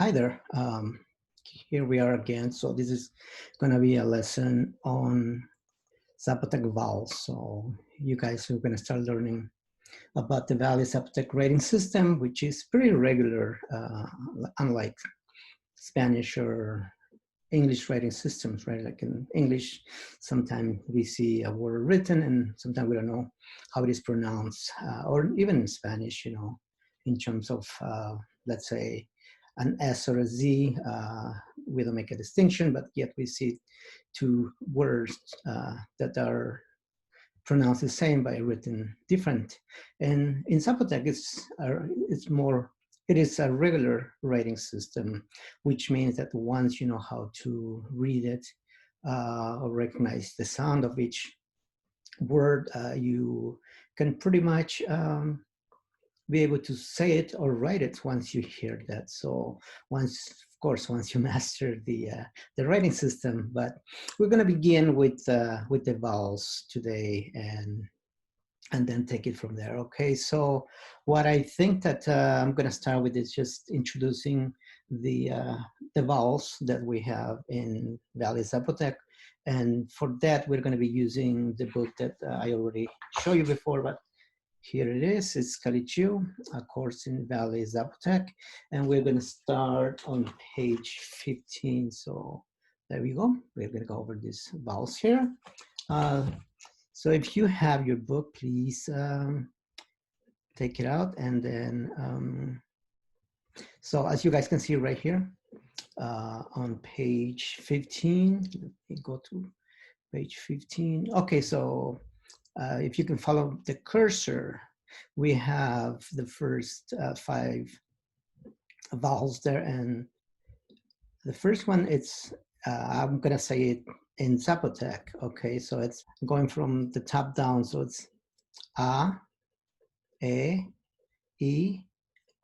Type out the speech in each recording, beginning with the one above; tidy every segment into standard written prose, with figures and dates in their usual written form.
Hi there. Here we are again. So this is going to be a lesson on Zapotec vowels. So you guys are going to start learning about the Valley Zapotec rating system, which is pretty regular, unlike Spanish or English writing systems, right? Like in English, sometimes we see a word written and sometimes we don't know how it is pronounced, or even in Spanish, in terms of, let's say, an S or a Z, we don't make a distinction, but yet we see two words that are pronounced the same but written different. And in Zapotec, it is a regular writing system, which means that once you know how to read it or recognize the sound of each word, you can pretty much be able to say it or write it once you hear that. So once you master the writing system, but we're going to begin with the vowels today and then take it from there. Okay, so what I think that I'm going to start with is just introducing the vowels that we have in Valley Zapotec. And for that, we're going to be using the book that I already showed you before, but here it is. It's Cali Chiu, a course in Valley Zapotec. And we're going to start on page 15. So there we go. We're going to go over these vowels here. So if you have your book, please take it out. And then, so as you guys can see right here on page 15, let me go to page 15. Okay, so if you can follow the cursor, we have the first 5 vowels there. And the first one, I'm gonna say it in Zapotec, okay? So it's going from the top down. So it's A, E, I,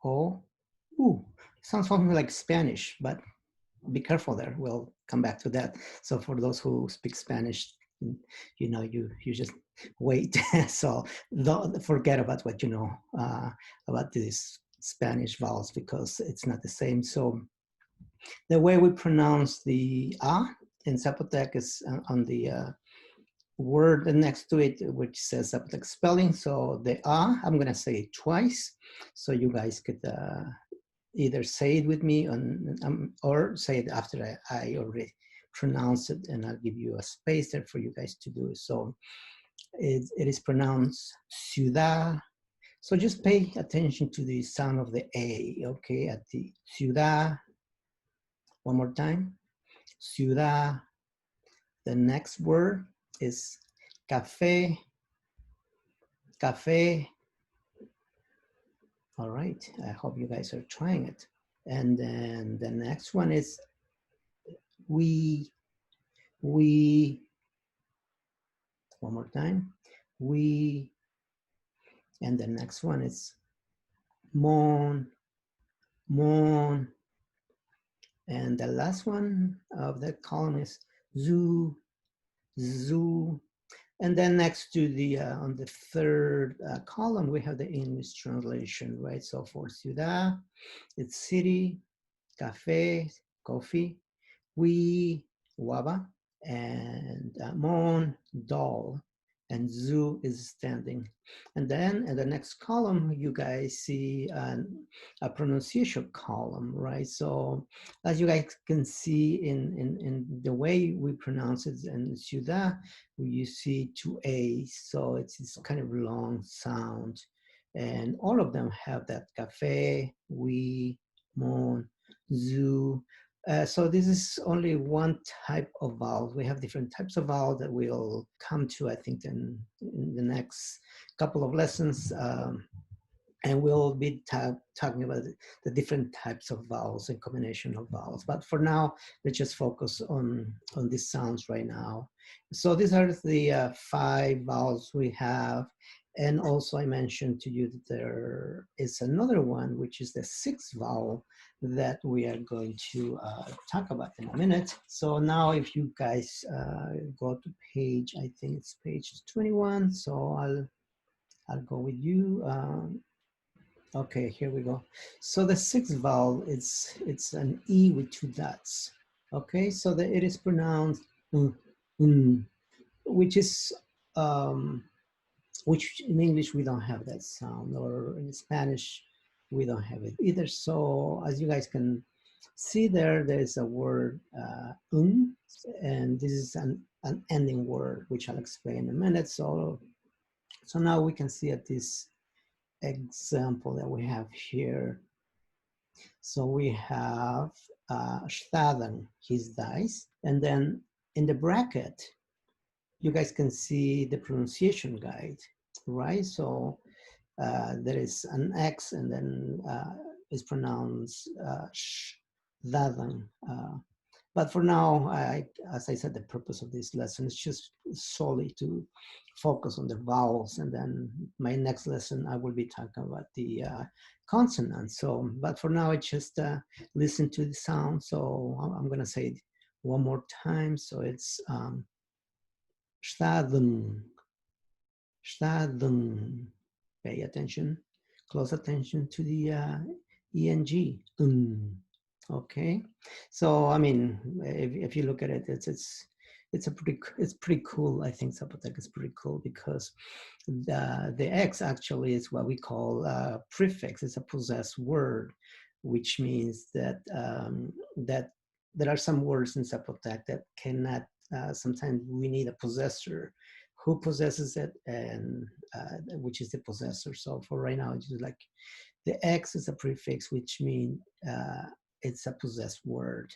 O, U. Sounds something like Spanish, but be careful there. We'll come back to that. So for those who speak Spanish, you just wait. So don't forget about what you know about these Spanish vowels, because it's not the same. So the way we pronounce the A in Zapotec is on the word next to it, which says Zapotec spelling. So the A, I'm going to say it twice. So you guys could either say it with me or say it after I already pronounce it, and I'll give you a space there for you guys to do it. So it is pronounced ciudad. So just pay attention to the sound of the A, okay, at the ciudad. One more time, ciudad. The next word is café, café. All right, I hope you guys are trying it. And then the next one is we, one more time, we, and the next one is mon, mon, and the last one of the column is zoo, zoo. And then next to the, on the third column, we have the English translation, right? So for ciudad, it's city, café, coffee, we, guava, and mon, doll, and zoo is standing. And then in the next column, you guys see a pronunciation column, right? So as you guys can see in the way we pronounce it in ciudad, you see 2 A's, so it's this kind of long sound. And all of them have that café, we, mon, zoo. So this is only one type of vowel. We have different types of vowel that we'll come to, I think, in the next couple of lessons. And we'll be talking about the different types of vowels and combination of vowels. But for now, let's just focus on these sounds right now. So these are the 5 vowels we have. And also I mentioned to you that there is another one, which is the 6th vowel that we are going to talk about in a minute. So now if you guys go to page, I think it's page 21. So I'll go with you. Okay, here we go. So the sixth vowel, it's an E with two dots. Okay, so it is pronounced mm, which is which in English we don't have that sound, or in Spanish we don't have it either. So as you guys can see there, there's a word and this is an ending word, which I'll explain in a minute. So now we can see at this example that we have here. So we have Staden, his dice, and then in the bracket, you guys can see the pronunciation guide, right? So there is an X and then it's pronounced Staden. But for now, as I said, the purpose of this lesson is just solely to focus on the vowels. And then my next lesson, I will be talking about the consonants. So, but for now, I just listen to the sound. So I'm going to say it one more time. So it's Staden, Staden. Pay attention, close attention to the eng. Okay, so I mean, if you look at it, it's pretty cool. I think Zapotec is pretty cool because the X actually is what we call a prefix. It's a possessed word, which means that that there are some words in Zapotec that cannot. Sometimes we need a possessor who possesses it, and which is the possessor. So for right now, it's just like the X is a prefix, which means it's a possessed word.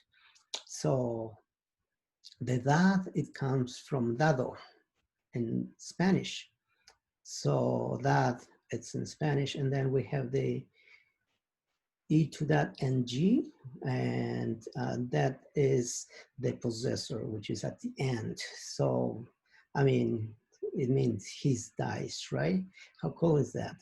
So the dad, it comes from dado in Spanish. So that it's in Spanish, and then we have the E to that NG, and that is the possessor, which is at the end. So, I mean, it means his dice, right? How cool is that?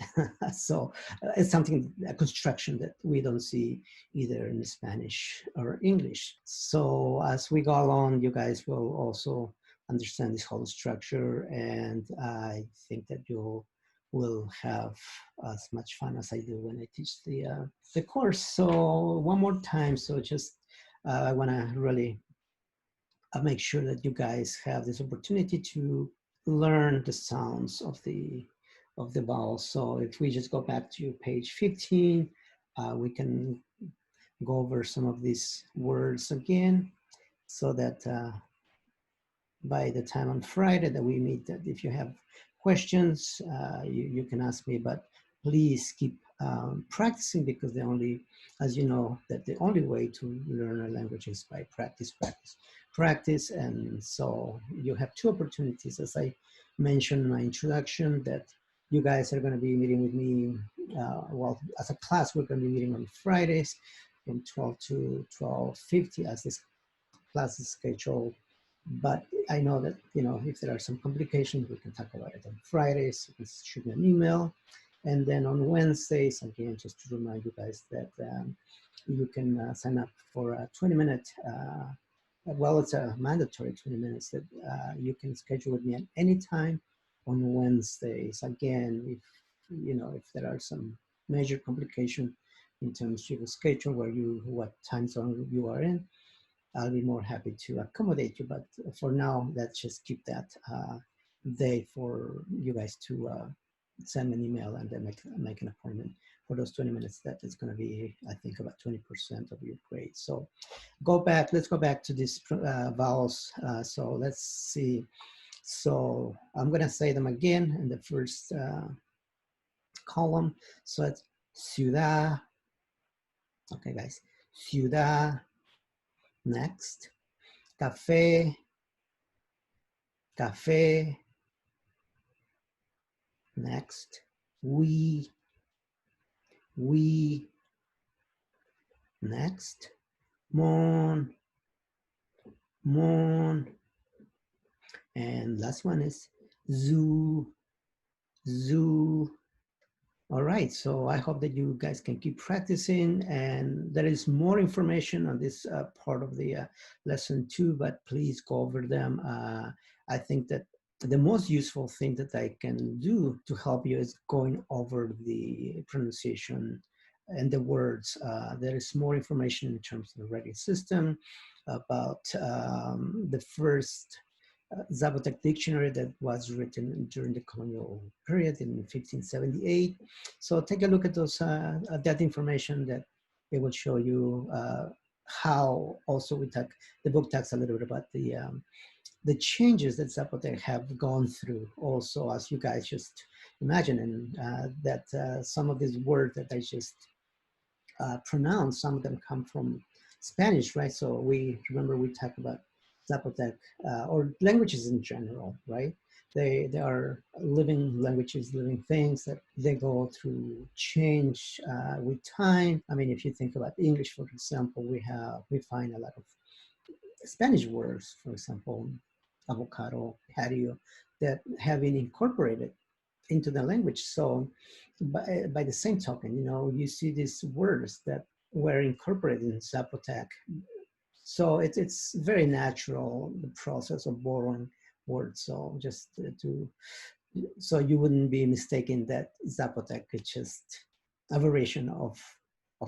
So it's something, a construction that we don't see either in Spanish or English. So as we go along, you guys will also understand this whole structure, and I think that you will have as much fun as I do when I teach the course. So one more time, so just I want to really make sure that you guys have this opportunity to learn the sounds of the vowels. So if we just go back to page 15, we can go over some of these words again, so that by the time on Friday that we meet, that if you have questions, you can ask me, but please keep practicing, because the only, as you know, that the only way to learn a language is by practice, practice, practice. And so you have two opportunities, as I mentioned in my introduction, that you guys are going to be meeting with me. Well, as a class, we're going to be meeting on Fridays from 12 to 12:50 as this class is scheduled. But I know that, you know, if there are some complications, we can talk about it on Fridays. You can shoot me an email. And then on Wednesdays, again, just to remind you guys that you can sign up for a 20-minute, well, it's a mandatory 20 minutes that you can schedule with me at any time on Wednesdays. Again, if, you know, if there are some major complication in terms of your schedule, what time zone you are in, I'll be more happy to accommodate you. But for now, let's just keep that day for you guys to send an email and then make an appointment for those 20 minutes. That is going to be, I think, about 20% of your grade. So let's go back to these vowels. So let's see. So I'm going to say them again in the first column. So it's ciudad. Okay, guys. Ciudad. Next. Café. Café. Next. We. Next. Mon. And last one is zoo. All right, so I hope that you guys can keep practicing, and there is more information on this part of the lesson too, but please go over them. I think that the most useful thing that I can do to help you is going over the pronunciation and the words. There is more information in terms of the writing system about the first Zapotec dictionary that was written during the colonial period in 1578. So take a look at those at that information. That it will show you how also the book talks a little bit about the changes that Zapotec have gone through also, as you guys just imagine, and that some of these words that I just pronounced, some of them come from Spanish, right? So we remember we talked about Zapotec or languages in general, right? They are living languages, living things that they go through change with time. I mean, if you think about English, for example, we find a lot of Spanish words, for example, avocado, patio, that have been incorporated into the language. So by the same token, you see these words that were incorporated in Zapotec. So it's very natural, the process of borrowing words. So just so you wouldn't be mistaken that Zapotec is just a variation of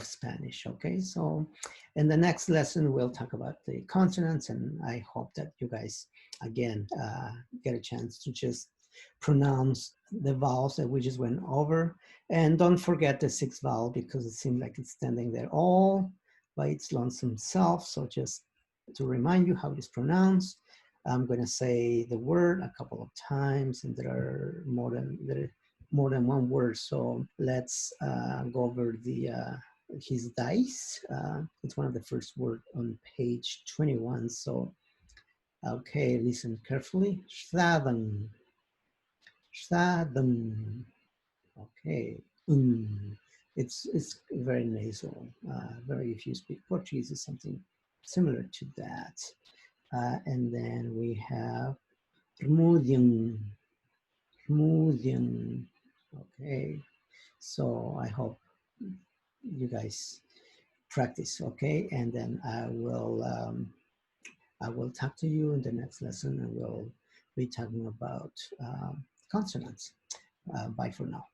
Spanish, okay? So in the next lesson, we'll talk about the consonants, and I hope that you guys, again, get a chance to just pronounce the vowels that we just went over. And don't forget the sixth vowel, because it seems like it's standing there all by its lonesome self. So just to remind you how it is pronounced, I'm going to say the word a couple of times, and there are more than one word. So let's go over his dice. It's one of the first words on page 21. So, okay, listen carefully. Seven. Seven. Okay. It's very nasal. Very, if you speak Portuguese, it's something similar to that. And then we have Rmudian. Rmudian. Okay. So I hope you guys practice, okay? And then I will talk to you in the next lesson, and we'll be talking about consonants. Bye for now.